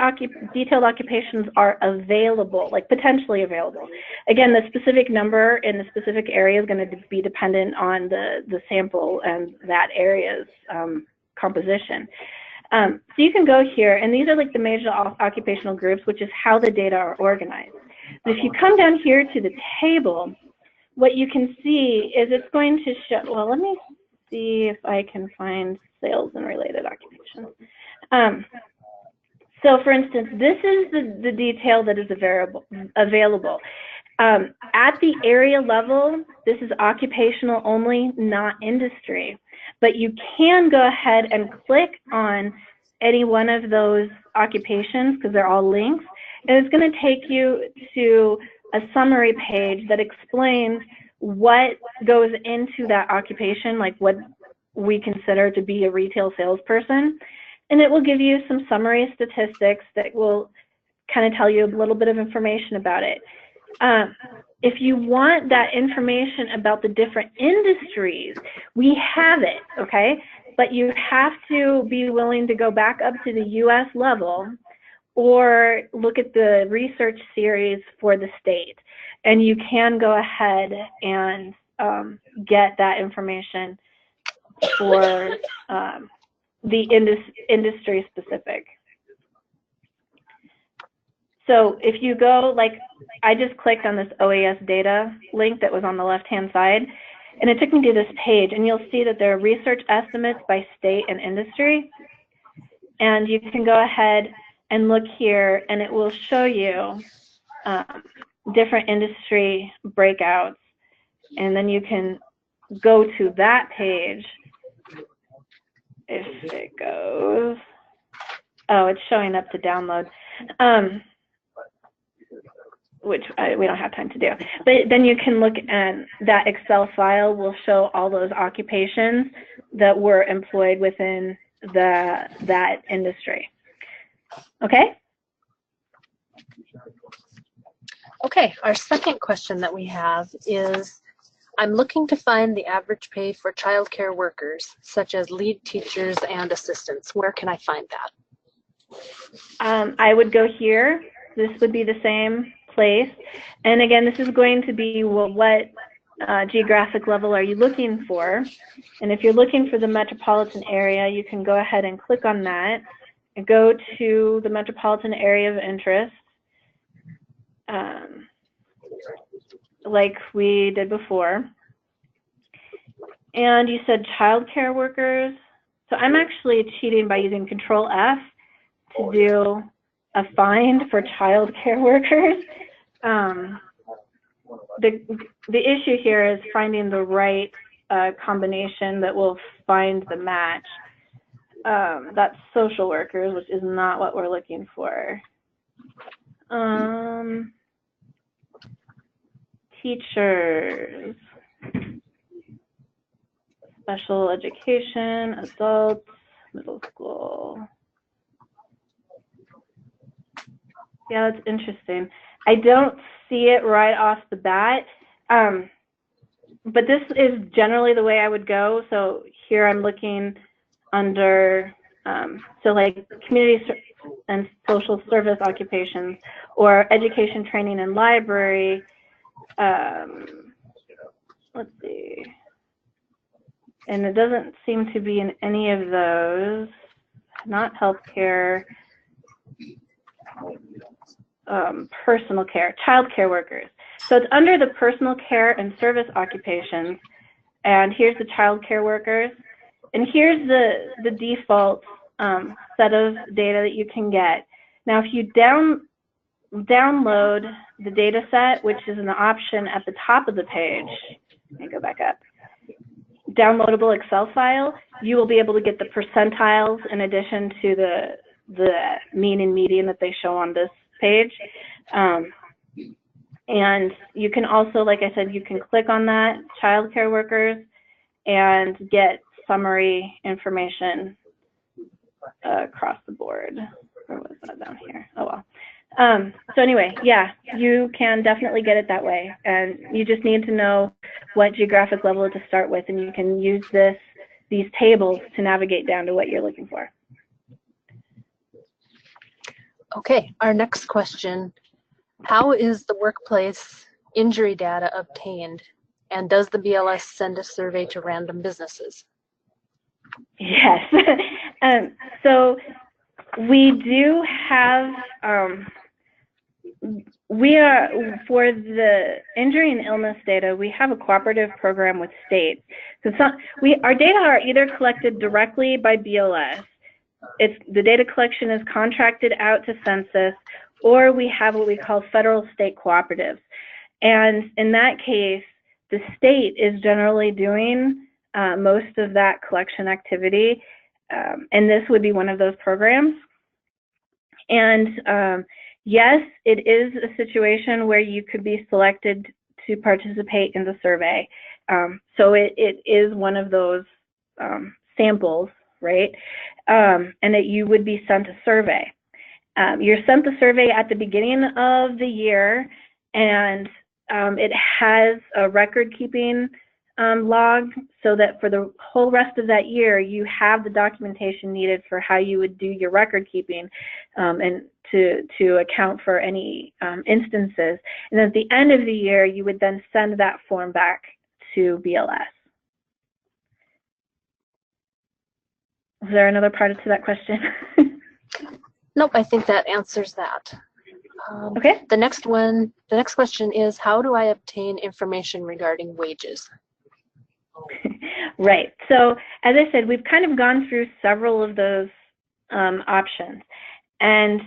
detailed occupations are available, like potentially available. Again, the specific number in the specific area is going to be dependent on the sample and that area's composition. So you can go here, and these are like the major occupational groups, which is how the data are organized. But if you come down here to the table, what you can see is it's going to show, well, let me see if I can find sales and related occupations. So for instance, this is the detail that is available. At the area level, this is occupational only, not industry. But you can go ahead and click on any one of those occupations because they're all links, and it's going to take you to a summary page that explains what goes into that occupation, like what we consider to be a retail salesperson. And it will give you some summary statistics that will kind of tell you a little bit of information about it. If you want that information about the different industries, we have it, okay? But you have to be willing to go back up to the US level or look at the research series for the state. And you can go ahead and get that information for the industry specific. So if you go, like, I just clicked on this OAS data link that was on the left-hand side, and it took me to this page, and you'll see that there are research estimates by state and industry. And you can go ahead and look here, and it will show you different industry breakouts. And then you can go to that page if it goes. Oh, it's showing up to download. Which we don't have time to do. But then you can look at that Excel file will show all those occupations that were employed within that industry. Okay? Okay, our second question that we have is, I'm looking to find the average pay for childcare workers, such as lead teachers and assistants. Where can I find that? I would go here. This would be the same place. And again, this is going to be, well, what geographic level are you looking for? And if you're looking for the metropolitan area, you can go ahead and click on that and go to the metropolitan area of interest, like we did before. And you said childcare workers. So I'm actually cheating by using Control F to do a find for childcare workers. The issue here is finding the right combination that will find the match. That's social workers, which is not what we're looking for. Teachers, special education, adults, middle school. Yeah, that's interesting. I don't see it right off the bat, but this is generally the way I would go. So here I'm looking under, so like community and social service occupations, or education, training, and library. Let's see. And it doesn't seem to be in any of those. Not healthcare. Personal care, child care workers. So it's under the personal care and service occupations, and here's the child care workers, and here's the default set of data that you can get. Now, if you download the data set, which is an option at the top of the page, let me go back up, downloadable Excel file, you will be able to get the percentiles in addition to the mean and median that they show on this page. And you can also, like I said, you can click on that, child care workers, and get summary information across the board. Where was that down here? Oh well. So anyway, yeah, you can definitely get it that way. And you just need to know what geographic level to start with, and you can use these tables to navigate down to what you're looking for. Okay, our next question, how is the workplace injury data obtained, and does the BLS send a survey to random businesses? Yes, so we do have, for the injury and illness data, we have a cooperative program with states. So our data are either collected directly by BLS, the data collection is contracted out to Census, or we have what we call federal state cooperatives. And in that case, the state is generally doing most of that collection activity, and this would be one of those programs. And yes, it is a situation where you could be selected to participate in the survey. So it is one of those samples, right? And that you would be sent a survey. You're sent the survey at the beginning of the year, and it has a record-keeping log, so that for the whole rest of that year, you have the documentation needed for how you would do your record-keeping and to account for any instances. And at the end of the year, you would then send that form back to BLS. Is there another part to that question? Nope, I think that answers that. Okay. The next question is, how do I obtain information regarding wages? Right. So as I said, we've kind of gone through several of those options. And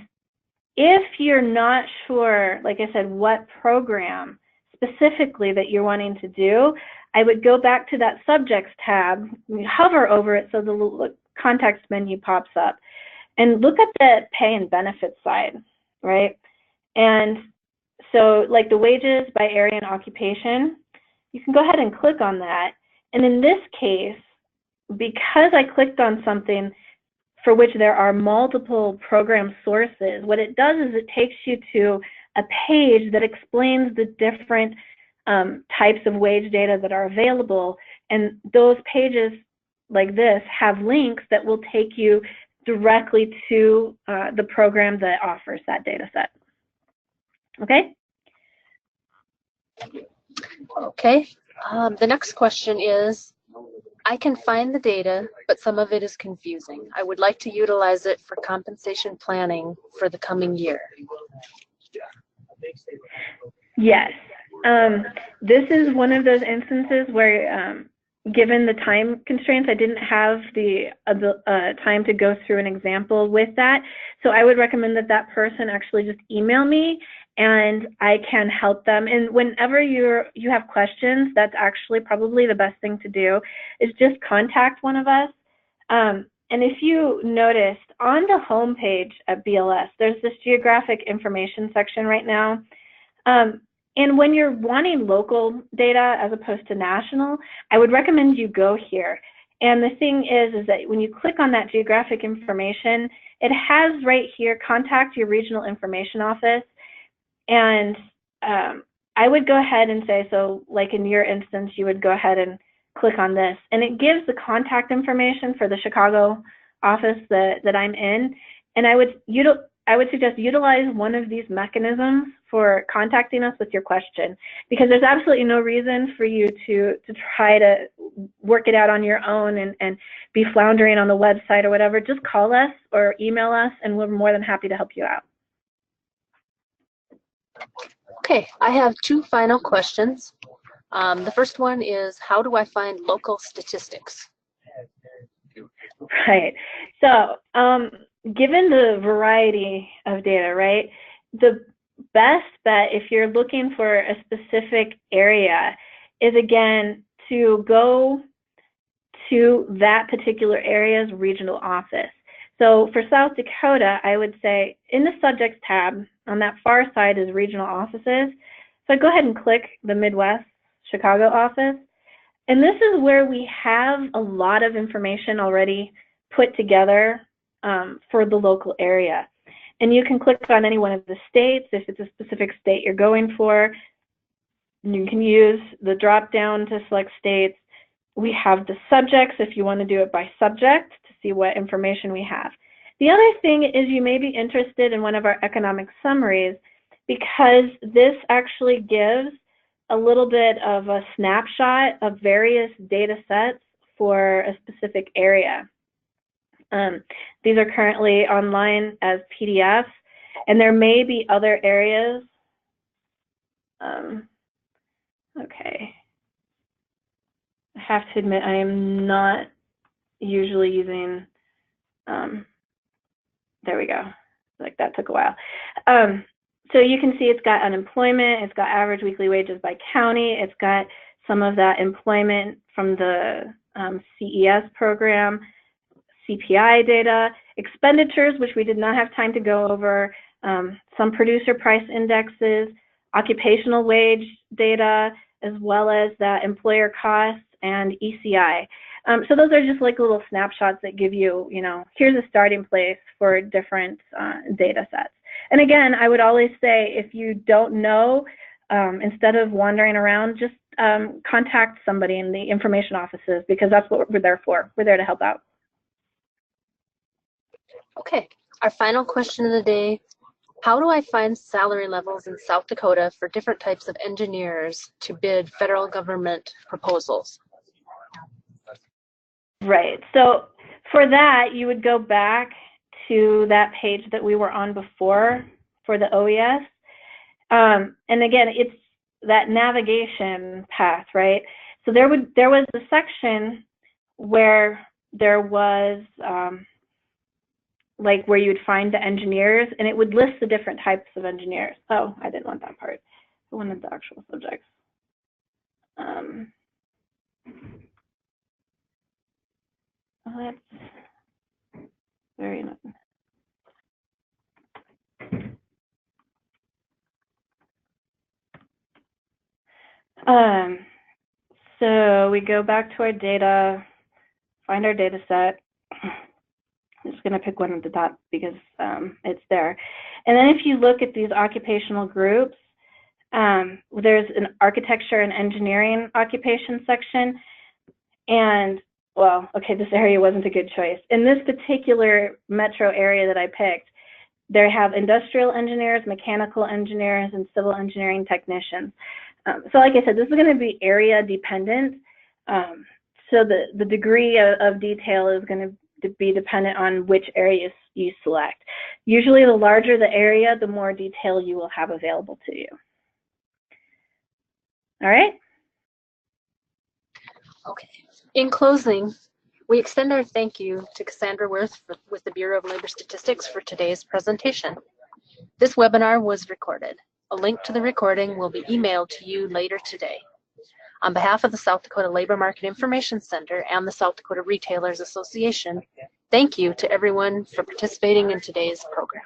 if you're not sure, like I said, what program specifically that you're wanting to do, I would go back to that subjects tab, hover over it so the context menu pops up, and look at the pay and benefits side, right? And so like the wages by area and occupation, you can go ahead and click on that. And in this case, because I clicked on something for which there are multiple program sources, what it does is it takes you to a page that explains the different types of wage data that are available. And those pages like this have links that will take you directly to the program that offers that data set. Okay? Okay. The next question is, I can find the data, but some of it is confusing. I would like to utilize it for compensation planning for the coming year. Yes. This is one of those instances where, given the time constraints, I didn't have the time to go through an example with that. So I would recommend that that person actually just email me, and I can help them. And whenever you have questions, that's actually probably the best thing to do, is just contact one of us. And if you noticed, on the home page at BLS, there's this geographic information section right now. And when you're wanting local data as opposed to national, I would recommend you go here. And the thing is that when you click on that geographic information, it has right here, contact your regional information office. And I would go ahead and say, so like in your instance, you would go ahead and click on this. And it gives the contact information for the Chicago office that I'm in. And I would suggest utilize one of these mechanisms for contacting us with your question, because there's absolutely no reason for you to try to work it out on your own and be floundering on the website or whatever. Just call us or email us, and we're more than happy to help you out. Okay, I have two final questions. The first one is, how do I find local statistics? Right. So given the variety of data, right, the best bet if you're looking for a specific area is, again, to go to that particular area's regional office. So for South Dakota, I would say in the subjects tab on that far side is regional offices. So I'd go ahead and click the Midwest Chicago office. And this is where we have a lot of information already put together for the local area. And you can click on any one of the states. If it's a specific state you're going for, you can use the drop down to select states. We have the subjects if you want to do it by subject to see what information we have. The other thing is, you may be interested in one of our economic summaries, because this actually gives a little bit of a snapshot of various data sets for a specific area. These are currently online as PDFs, and there may be other areas. Okay. I have to admit, I am not usually using there we go. Like that took a while. So you can see it's got unemployment, it's got average weekly wages by county, it's got some of that employment from the CES program, CPI data, expenditures, which we did not have time to go over, some producer price indexes, occupational wage data, as well as that employer costs and ECI. So those are just like little snapshots that give you, here's a starting place for different data sets. And again, I would always say, if you don't know, instead of wandering around, just contact somebody in the information offices, because that's what we're there for. We're there to help out. Okay, our final question of the day: how do I find salary levels in South Dakota for different types of engineers to bid federal government proposals? Right, so for that, you would go back to that page that we were on before for the OES. And again, it's that navigation path, right? So there was a section where there was like where you would find the engineers, and it would list the different types of engineers. Oh, I didn't want that part. I wanted the actual subjects. Oh, that's very nice. So we go back to our data, find our data set. I'm just going to pick one at the top because it's there. And then if you look at these occupational groups, there's an architecture and engineering occupation section. And, well, okay, this area wasn't a good choice. In this particular metro area that I picked, they have industrial engineers, mechanical engineers, and civil engineering technicians. So like I said, this is going to be area dependent. So the degree of detail is going to be dependent on which areas you select. Usually the larger the area, the more detail you will have available to you. All right? Okay. In closing, we extend our thank you to Cassandra Worth with the Bureau of Labor Statistics for today's presentation. This webinar was recorded. A link to the recording will be emailed to you later today. On behalf of the South Dakota Labor Market Information Center and the South Dakota Retailers Association, thank you to everyone for participating in today's program.